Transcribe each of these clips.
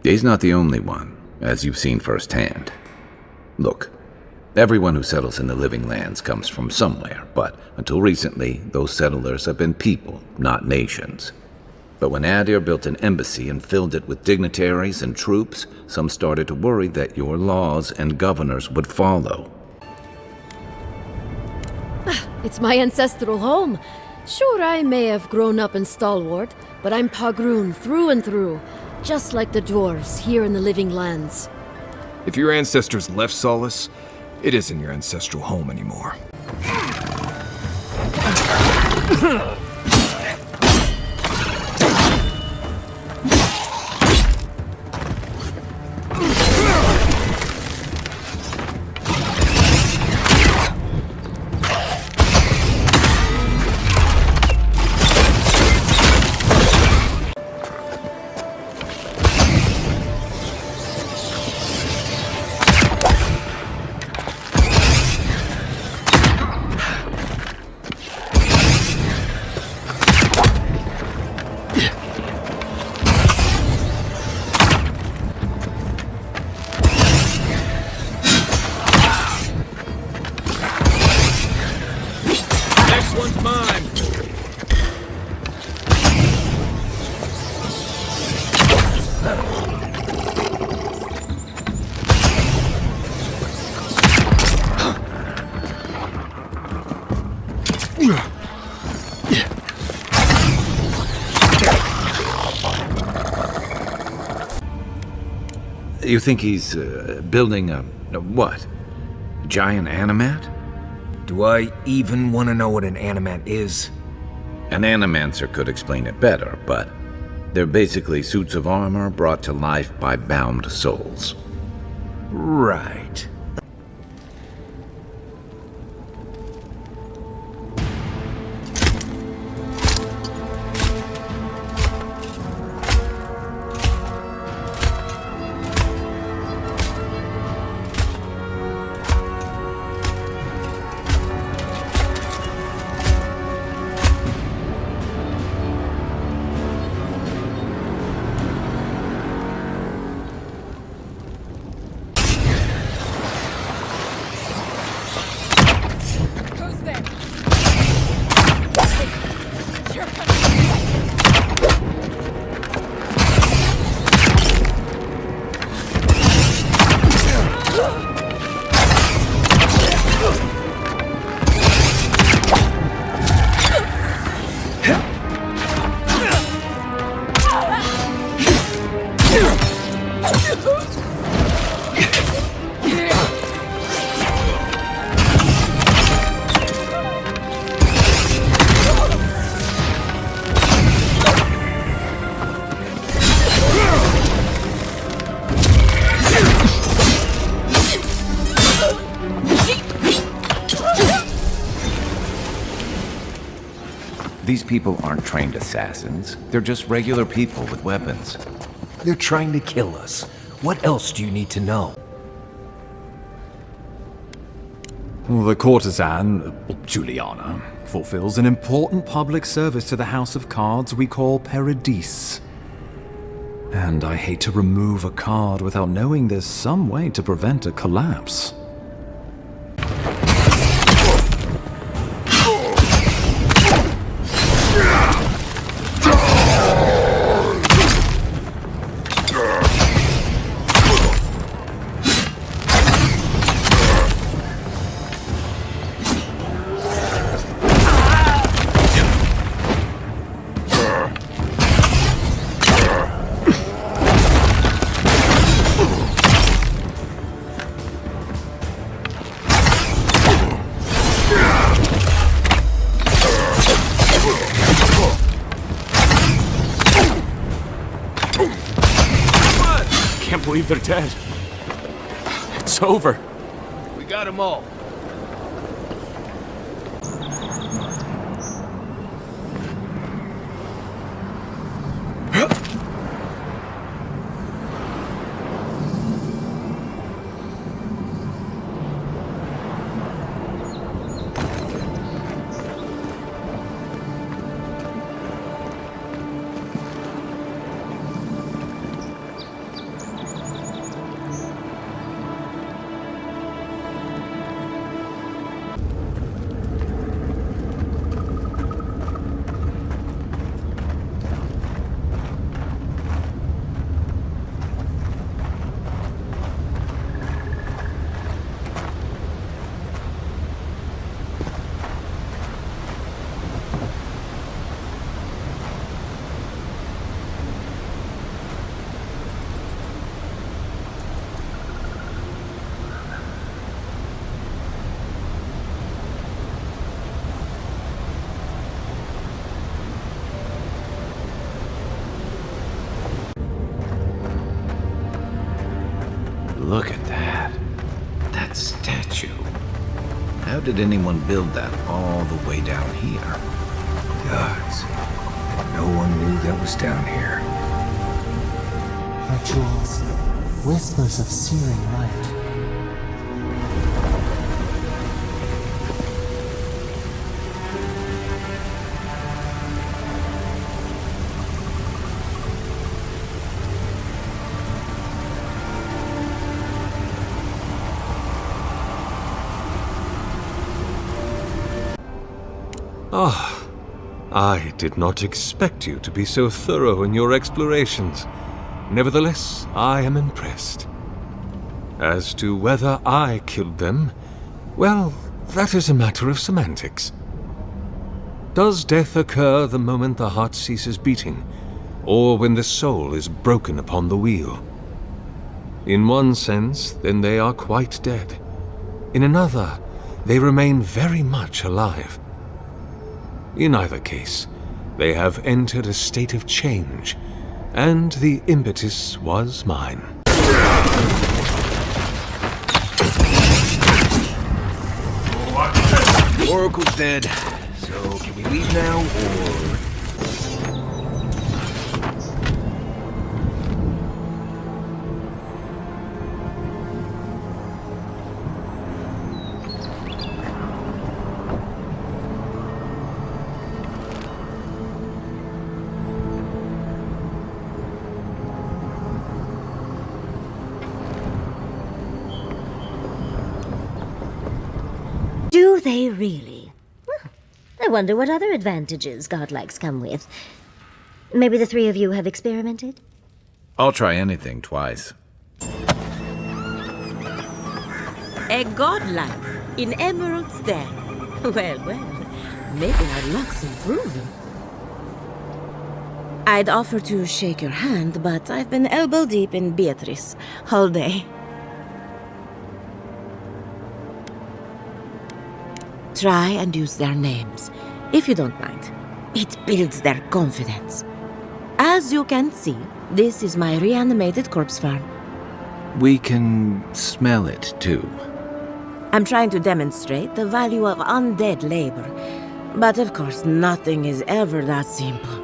He's not the only one, as you've seen firsthand. Look, everyone who settles in the living lands comes from somewhere, but until recently, those settlers have been people, not nations. But when Adir built an embassy and filled it with dignitaries and troops, some started to worry that your laws and governors would follow. It's my ancestral home. Sure, I may have grown up in Stalwart, but I'm Pagroon through and through, just like the dwarves here in the living lands. If your ancestors left Solace, it isn't your ancestral home anymore. You think he's building a what? Giant animat? Do I even want to know what an animat is? An animancer could explain it better, but they're basically suits of armor brought to life by bound souls. Right. These people aren't trained assassins. They're just regular people with weapons. They're trying to kill us. What else do you need to know? The courtesan, Juliana, fulfills an important public service to the House of Cards we call Paradis. And I hate to remove a card without knowing there's some way to prevent a collapse. Can't believe they're dead. It's over. We got them all. statue. How did anyone build that all the way down here? Gods. No one knew that was down here. Rituals, whispers of searing light. Ah, I did not expect you to be so thorough in your explorations. Nevertheless, I am impressed. As to whether I killed them, well, that is a matter of semantics. Does death occur the moment the heart ceases beating, or when the soul is broken upon the wheel? In one sense, then they are quite dead. In another, they remain very much alive. In either case, they have entered a state of change, and the impetus was mine. Oracle's dead. So can we leave now, or... Do they really? Well, I wonder what other advantages godlikes come with. Maybe the three of you have experimented? I'll try anything twice. A godlike in Emerald's Den. Well, maybe our luck's improving. I'd offer to shake your hand, but I've been elbow deep in Beatrice all day. Try and use their names, if you don't mind. It builds their confidence. As you can see, this is my reanimated corpse farm. We can smell it, too. I'm trying to demonstrate the value of undead labor, but of course nothing is ever that simple.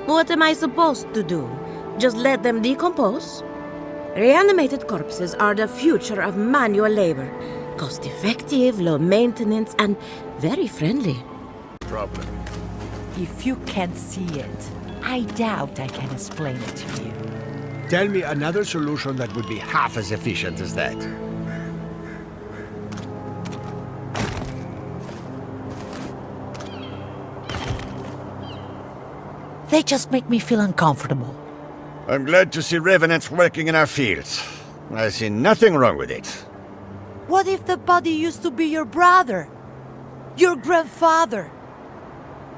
What am I supposed to do? Just let them decompose? Reanimated corpses are the future of manual labor. Cost-effective, low maintenance, and very friendly. Problem. If you can't see it, I doubt I can explain it to you. Tell me another solution that would be half as efficient as that. They just make me feel uncomfortable. I'm glad to see revenants working in our fields. I see nothing wrong with it. What if the body used to be your brother? Your grandfather?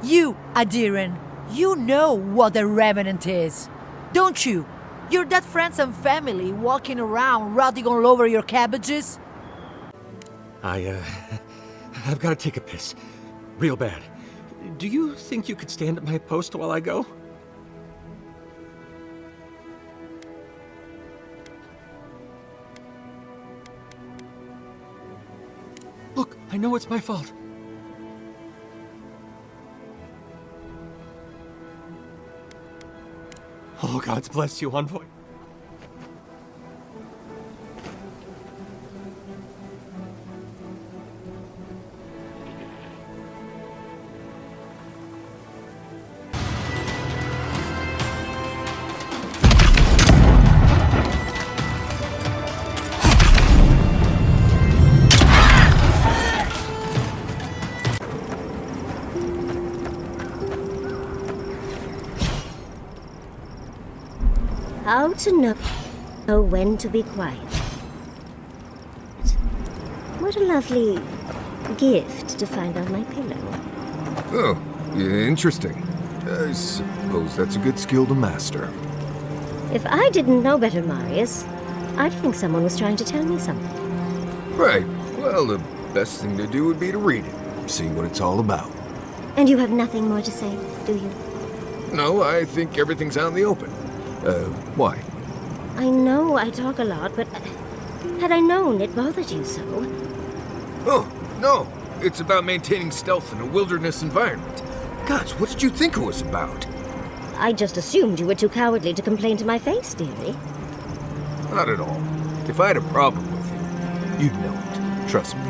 You, Adiran, you know what a revenant is, don't you? Your dead friends and family walking around rotting all over your cabbages? I've got to take a piss. Real bad. Do you think you could stand at my post while I go? Look, I know it's my fault. Oh, God's bless you, Envoy. How to know when to be quiet. What a lovely gift to find on my pillow. Oh, yeah, interesting. I suppose that's a good skill to master. If I didn't know better, Marius, I'd think someone was trying to tell me something. Right. Well, the best thing to do would be to read it, see what it's all about. And you have nothing more to say, do you? No, I think everything's out in the open. Why? I know I talk a lot, but had I known it bothered you so... Oh, no. It's about maintaining stealth in a wilderness environment. Gods, what did you think it was about? I just assumed you were too cowardly to complain to my face, dearie. Not at all. If I had a problem with you, you'd know it. Trust me.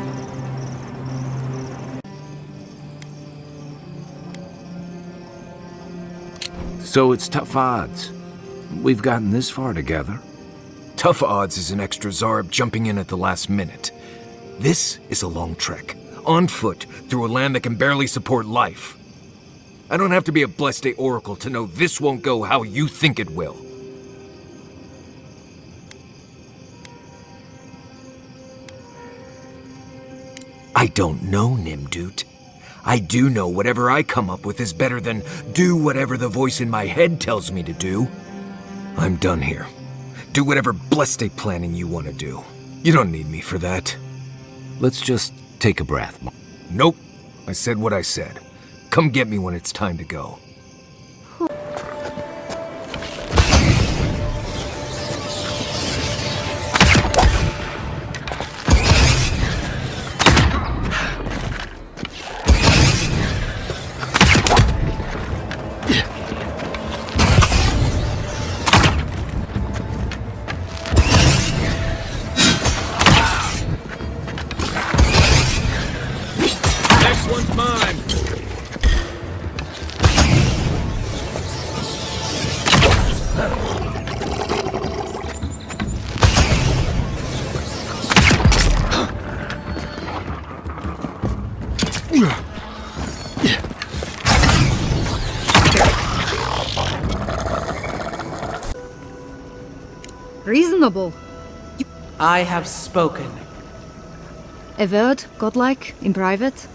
So it's tough odds. We've gotten this far together. Tough odds is an extra Zarb jumping in at the last minute. This is a long trek, on foot, through a land that can barely support life. I don't have to be a Blessed Oracle to know this won't go how you think it will. I don't know, Nimdut. I do know whatever I come up with is better than do whatever the voice in my head tells me to do. I'm done here. Do whatever Blessed planning you want to do. You don't need me for that. Let's just take a breath. Nope. I said what I said. Come get me when it's time to go. Next one's mine. Reasonable. I have spoken. Avowed, godlike, in private.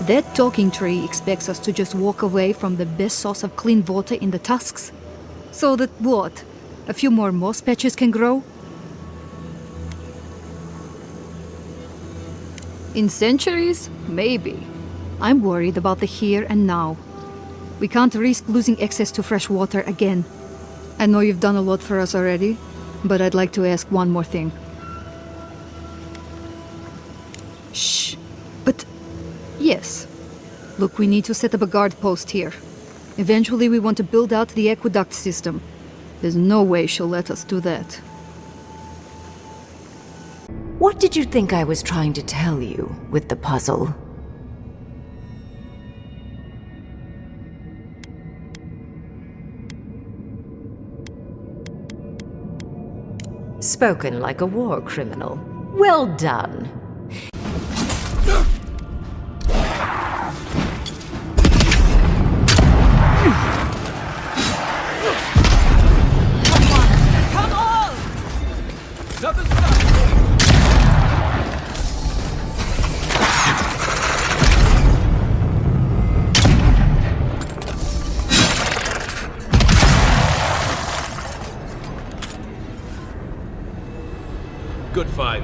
That talking tree expects us to just walk away from the best source of clean water in the tusks. So that what? A few more moss patches can grow? In centuries? Maybe. I'm worried about the here and now. We can't risk losing access to fresh water again. I know you've done a lot for us already, but I'd like to ask one more thing. Shh. But... yes. Look, we need to set up a guard post here. Eventually we want to build out the aqueduct system. There's no way she'll let us do that. What did you think I was trying to tell you with the puzzle? Spoken like a war criminal. Well done. Come on! Nothing stops me. Good fight.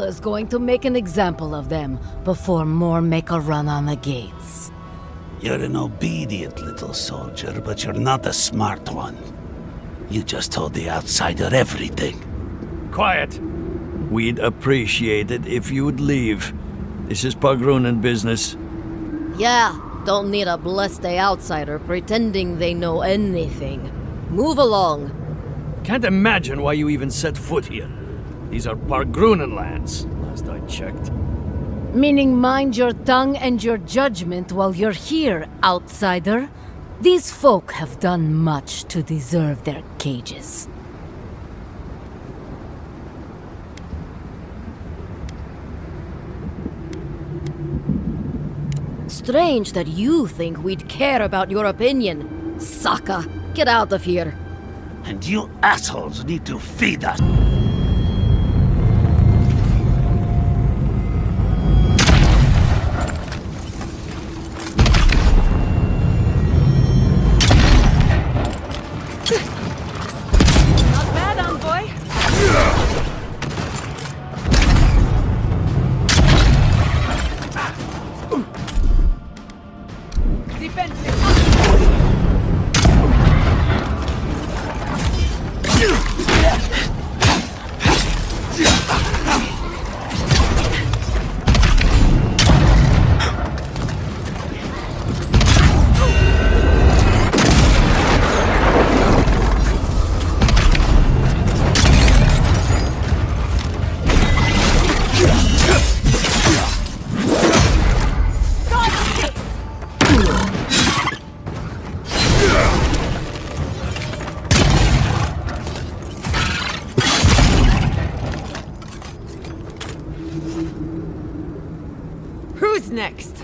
Is going to make an example of them before more make a run on the gates. You're an obedient little soldier, but you're not a smart one. You just told the outsider everything. Quiet. We'd appreciate it if you'd leave. This is Pogrunen business. Yeah, don't need a blessed outsider pretending they know anything. Move along. Can't imagine why you even set foot here. These are Pogrunen lands, last I checked. Meaning mind your tongue and your judgment while you're here, outsider. These folk have done much to deserve their cages. Strange that you think we'd care about your opinion. Saka, get out of here. And you assholes need to feed us. Not bad, envoy. next?